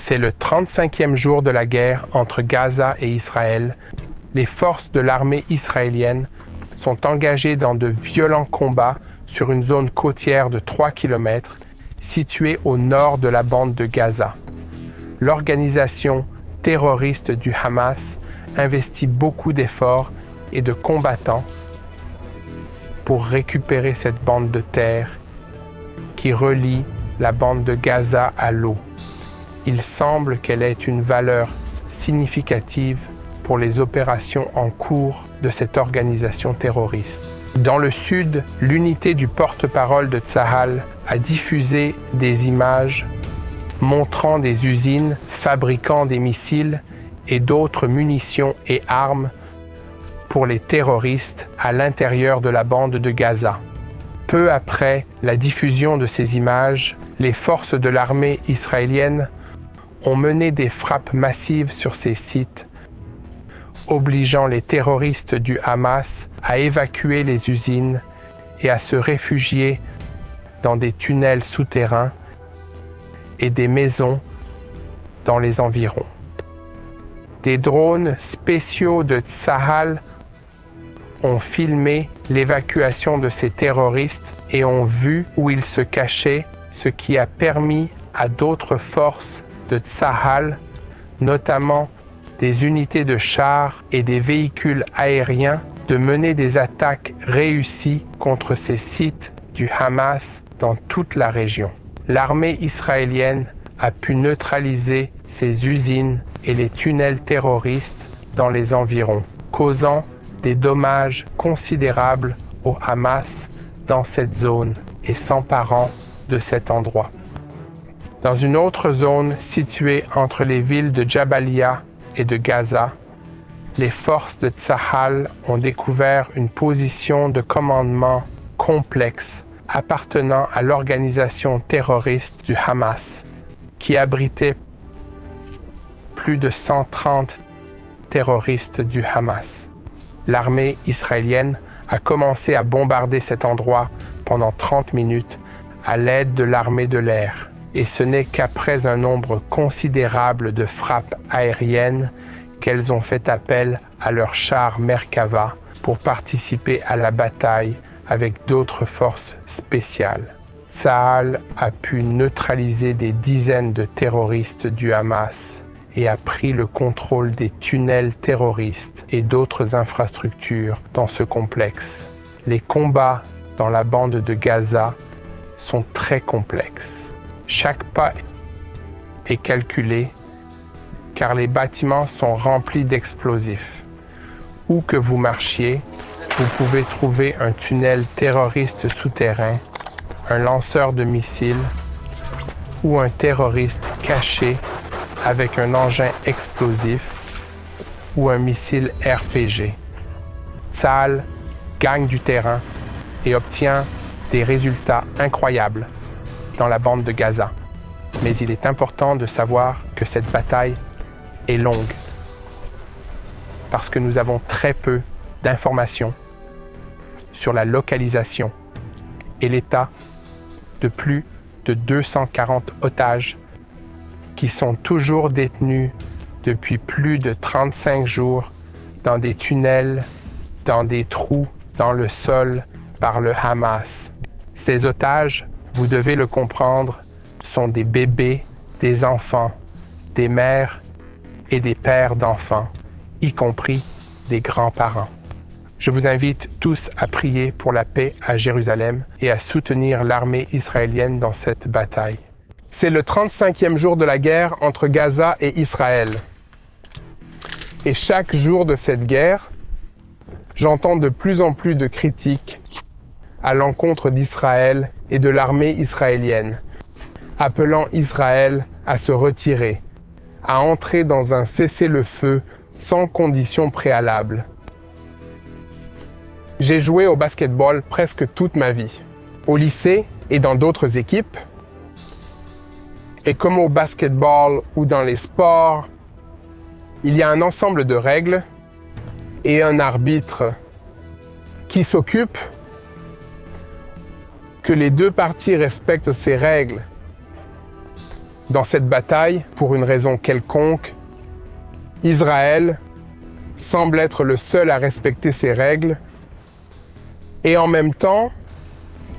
C'est le 35e jour de la guerre entre Gaza et Israël. Les forces de l'armée israélienne sont engagées dans de violents combats sur une zone côtière de 3 km située au nord de la bande de Gaza. L'organisation terroriste du Hamas investit beaucoup d'efforts et de combattants pour récupérer cette bande de terre qui relie la bande de Gaza à l'eau. Il semble qu'elle ait une valeur significative pour les opérations en cours de cette organisation terroriste. Dans le sud, l'unité du porte-parole de Tsahal a diffusé des images montrant des usines fabriquant des missiles et d'autres munitions et armes pour les terroristes à l'intérieur de la bande de Gaza. Peu après la diffusion de ces images, les forces de l'armée israélienne ont mené des frappes massives sur ces sites, obligeant les terroristes du Hamas à évacuer les usines et à se réfugier dans des tunnels souterrains et des maisons dans les environs. Des drones spéciaux de Tsahal ont filmé l'évacuation de ces terroristes et ont vu où ils se cachaient, ce qui a permis à d'autres forces de Tsahal, notamment des unités de chars et des véhicules aériens, de mener des attaques réussies contre ces sites du Hamas dans toute la région. L'armée israélienne a pu neutraliser ces usines et les tunnels terroristes dans les environs, causant des dommages considérables au Hamas dans cette zone et s'emparant de cet endroit. Dans une autre zone située entre les villes de Jabalia et de Gaza, les forces de Tsahal ont découvert une position de commandement complexe appartenant à l'organisation terroriste du Hamas, qui abritait plus de 130 terroristes du Hamas. L'armée israélienne a commencé à bombarder cet endroit pendant 30 minutes à l'aide de l'armée de l'air. Et ce n'est qu'après un nombre considérable de frappes aériennes qu'elles ont fait appel à leurs chars Merkava pour participer à la bataille avec d'autres forces spéciales. Tsahal a pu neutraliser des dizaines de terroristes du Hamas et a pris le contrôle des tunnels terroristes et d'autres infrastructures dans ce complexe. Les combats dans la bande de Gaza sont très complexes. Chaque pas est calculé car les bâtiments sont remplis d'explosifs. Où que vous marchiez, vous pouvez trouver un tunnel terroriste souterrain, un lanceur de missiles ou un terroriste caché avec un engin explosif ou un missile RPG. Tsahal gagne du terrain et obtient des résultats incroyables dans la bande de Gaza. Mais il est important de savoir que cette bataille est longue parce que nous avons très peu d'informations sur la localisation et l'état de plus de 240 otages qui sont toujours détenus depuis plus de 35 jours dans des tunnels, dans des trous dans le sol par le Hamas. Ces otages, vous devez le comprendre, sont des bébés, des enfants, des mères et des pères d'enfants, y compris des grands-parents. Je vous invite tous à prier pour la paix à Jérusalem et à soutenir l'armée israélienne dans cette bataille. C'est le 35e jour de la guerre entre Gaza et Israël. Et chaque jour de cette guerre, j'entends de plus en plus de critiques à l'encontre d'Israël et de l'armée israélienne, appelant Israël à se retirer, à entrer dans un cessez-le-feu sans conditions préalables. J'ai joué au basketball presque toute ma vie, au lycée et dans d'autres équipes. Et comme au basketball ou dans les sports, il y a un ensemble de règles et un arbitre qui s'occupe que les deux parties respectent ces règles Dans cette bataille, pour une raison quelconque, Israël semble être le seul à respecter ces règles et en même temps,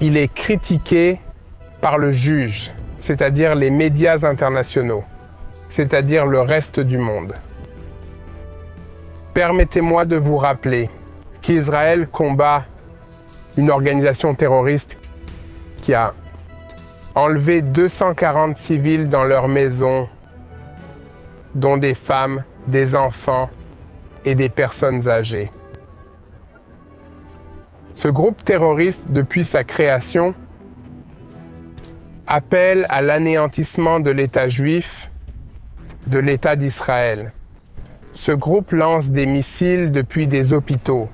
il est critiqué par le juge, c'est-à-dire les médias internationaux, c'est-à-dire le reste du monde. Permettez-moi de vous rappeler qu'Israël combat une organisation terroriste qui a enlevé 240 civils dans leur maison, dont des femmes, des enfants et des personnes âgées. Ce groupe terroriste, depuis sa création, appelle à l'anéantissement de l'État juif, de l'État d'Israël. Ce groupe lance des missiles depuis des hôpitaux,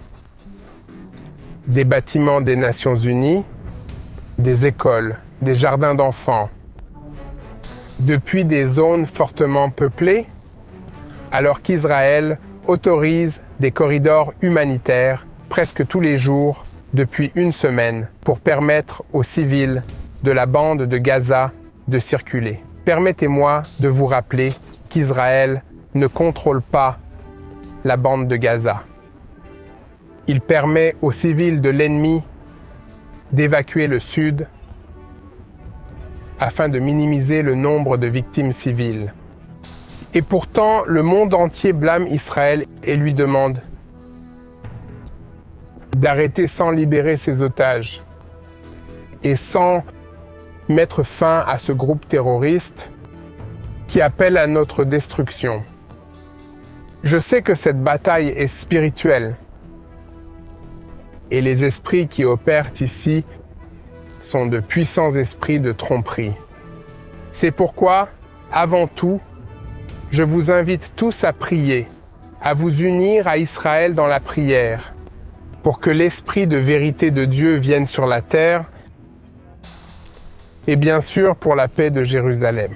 des bâtiments des Nations Unies, des écoles, des jardins d'enfants, depuis des zones fortement peuplées, alors qu'Israël autorise des corridors humanitaires presque tous les jours depuis une semaine pour permettre aux civils de la bande de Gaza de circuler. Permettez-moi de vous rappeler qu'Israël ne contrôle pas la bande de Gaza. Il permet aux civils de l'ennemi d'évacuer le sud afin de minimiser le nombre de victimes civiles. Et pourtant, le monde entier blâme Israël et lui demande d'arrêter sans libérer ses otages et sans mettre fin à ce groupe terroriste qui appelle à notre destruction. Je sais que cette bataille est spirituelle et les esprits qui opèrent ici sont de puissants esprits de tromperie. C'est pourquoi, avant tout, je vous invite tous à prier, à vous unir à Israël dans la prière, pour que l'esprit de vérité de Dieu vienne sur la terre, et bien sûr pour la paix de Jérusalem.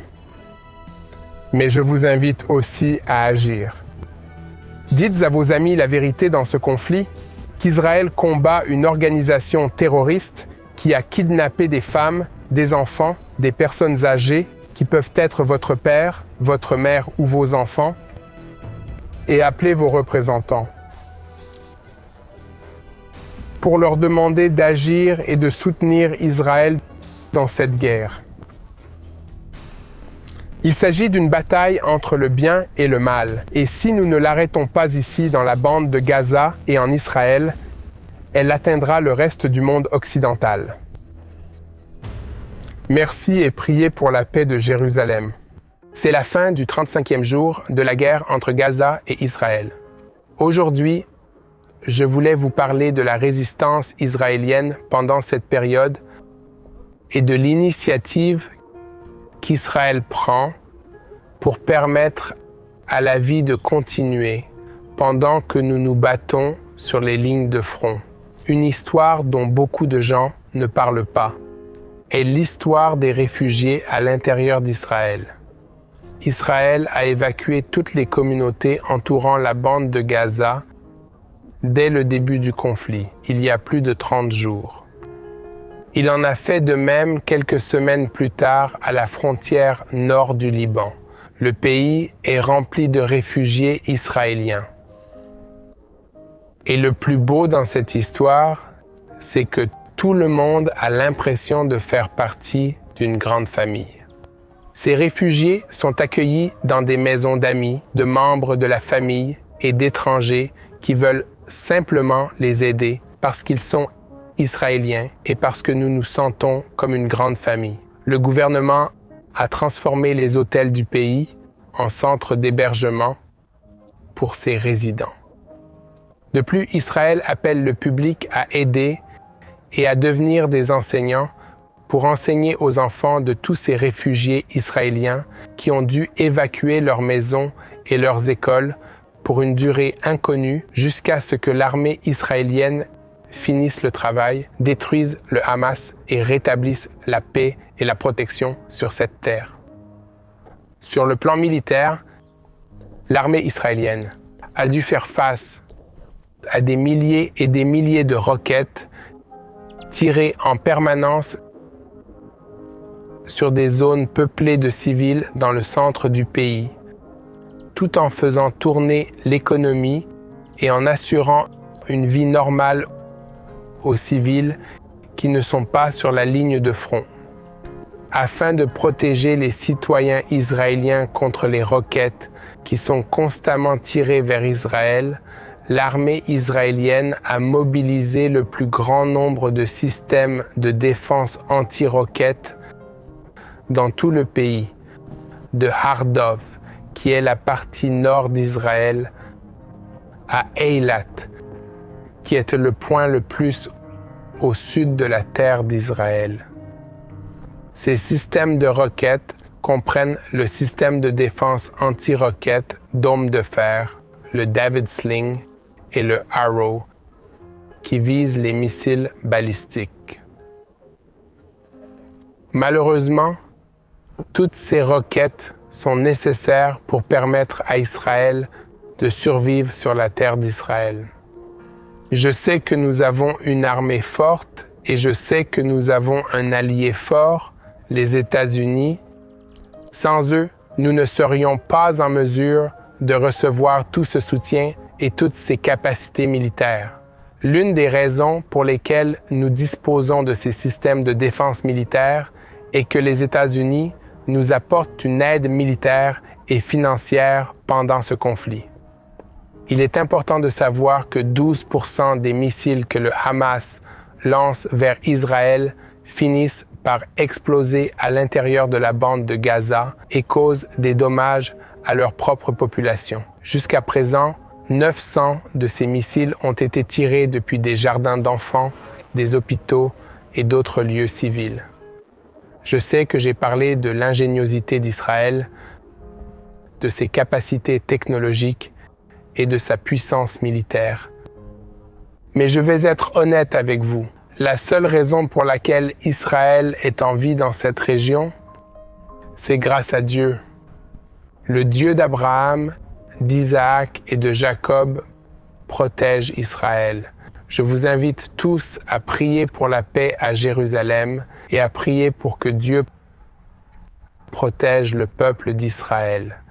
Mais je vous invite aussi à agir. Dites à vos amis la vérité dans ce conflit, qu'Israël combat une organisation terroriste qui a kidnappé des femmes, des enfants, des personnes âgées, qui peuvent être votre père, votre mère ou vos enfants, et appelez vos représentants pour leur demander d'agir et de soutenir Israël dans cette guerre. Il s'agit d'une bataille entre le bien et le mal, et si nous ne l'arrêtons pas ici dans la bande de Gaza et en Israël, elle atteindra le reste du monde occidental. Merci et priez pour la paix de Jérusalem. C'est la fin du 35e jour de la guerre entre Gaza et Israël. Aujourd'hui, je voulais vous parler de la résistance israélienne pendant cette période et de l'initiative qu'Israël prend pour permettre à la vie de continuer pendant que nous nous battons sur les lignes de front. Une histoire dont beaucoup de gens ne parlent pas est l'histoire des réfugiés à l'intérieur d'Israël. Israël a évacué toutes les communautés entourant la bande de Gaza dès le début du conflit, il y a plus de 30 jours. Il en a fait de même quelques semaines plus tard à la frontière nord du Liban. Le pays est rempli de réfugiés israéliens. Et le plus beau dans cette histoire, c'est que tout le monde a l'impression de faire partie d'une grande famille. Ces réfugiés sont accueillis dans des maisons d'amis, de membres de la famille et d'étrangers qui veulent simplement les aider parce qu'ils sont israéliens et parce que nous nous sentons comme une grande famille. Le gouvernement a transformé les hôtels du pays en centres d'hébergement pour ses résidents. De plus, Israël appelle le public à aider et à devenir des enseignants pour enseigner aux enfants de tous ces réfugiés israéliens qui ont dû évacuer leurs maisons et leurs écoles pour une durée inconnue jusqu'à ce que l'armée israélienne finisse le travail, détruise le Hamas et rétablisse la paix et la protection sur cette terre. Sur le plan militaire, l'armée israélienne a dû faire face à des milliers et des milliers de roquettes tirées en permanence sur des zones peuplées de civils dans le centre du pays, tout en faisant tourner l'économie et en assurant une vie normale aux civils qui ne sont pas sur la ligne de front. Afin de protéger les citoyens israéliens contre les roquettes qui sont constamment tirées vers Israël, l'armée israélienne a mobilisé le plus grand nombre de systèmes de défense anti-roquettes dans tout le pays, de Hardov, qui est la partie nord d'Israël, à Eilat, qui est le point le plus au sud de la terre d'Israël. Ces systèmes de roquettes comprennent le système de défense anti-roquettes Dôme de fer, le David Sling et le Arrow, qui visent les missiles balistiques. Malheureusement, toutes ces roquettes sont nécessaires pour permettre à Israël de survivre sur la terre d'Israël. Je sais que nous avons une armée forte et je sais que nous avons un allié fort, les États-Unis. Sans eux, nous ne serions pas en mesure de recevoir tout ce soutien et toutes ces capacités militaires. L'une des raisons pour lesquelles nous disposons de ces systèmes de défense militaire est que les États-Unis nous apportent une aide militaire et financière pendant ce conflit. Il est important de savoir que 12% des missiles que le Hamas lance vers Israël finissent par exploser à l'intérieur de la bande de Gaza et causent des dommages à leur propre population. Jusqu'à présent, 900 de ces missiles ont été tirés depuis des jardins d'enfants, des hôpitaux et d'autres lieux civils. Je sais que j'ai parlé de l'ingéniosité d'Israël, de ses capacités technologiques et de sa puissance militaire. Mais je vais être honnête avec vous. La seule raison pour laquelle Israël est en vie dans cette région, c'est grâce à Dieu. Le Dieu d'Abraham, d'Isaac et de Jacob protège Israël. Je vous invite tous à prier pour la paix à Jérusalem et à prier pour que Dieu protège le peuple d'Israël.